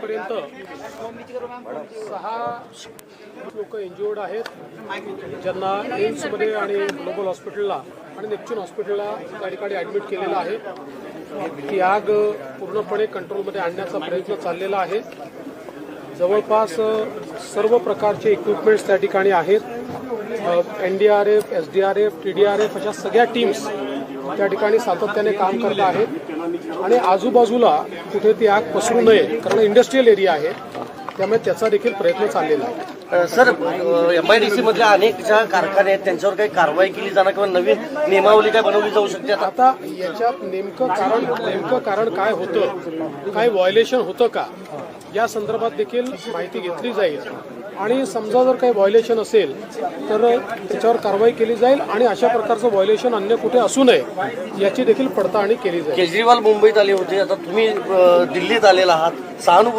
आजपर्यंत 6 लोक इंज्युअर्ड आहेत, ज्यांना एम्समध्ये आणि ग्लोबल हॉस्पिटलला आणि नेपच्यून हॉस्पिटलला त्या ठिकाणी ॲडमिट केलेलं आहे. ती आग पूर्णपणे कंट्रोलमध्ये आणण्याचा प्रयत्न चाललेला आहे. जवळपास सर्व प्रकारचे इक्विपमेंट्स त्या ठिकाणी आहेत. NDRF, SDRF, TDRF अशा सगळ्या टीम्स त्या ठिकाणी सातत्याने काम करत आहेत आणि आजूबाजूला कुठे ती आग पसरू नये, कारण इंडस्ट्रियल एरिया आहे, त्यामुळे त्याचा देखील प्रयत्न चाललेला आहे. सर, MIDC मधल्या अनेक ज्या कारखाने आहेत त्यांच्यावर काही कारवाई केली जाणार किंवा नवीन नियमावली काय बनवली जाऊ शकते? आता याच्यात नेमकं कारण काय होतं, काय व्हायोलेशन होतं का, या संदर्भात देखील माहिती घेतली जाईल आणि समजा जर काही व्हायोलेशन असेल तर त्याच्यावर कारवाई केली जाईल आणि अशा प्रकारचं व्हायोलेशन अन्य कुठे असू नये याची देखील पडताळणी केली जाईल. केजरीवाल मुंबईत आले होते, आता तुम्ही दिल्लीत आलेला आहात, सहानुभूती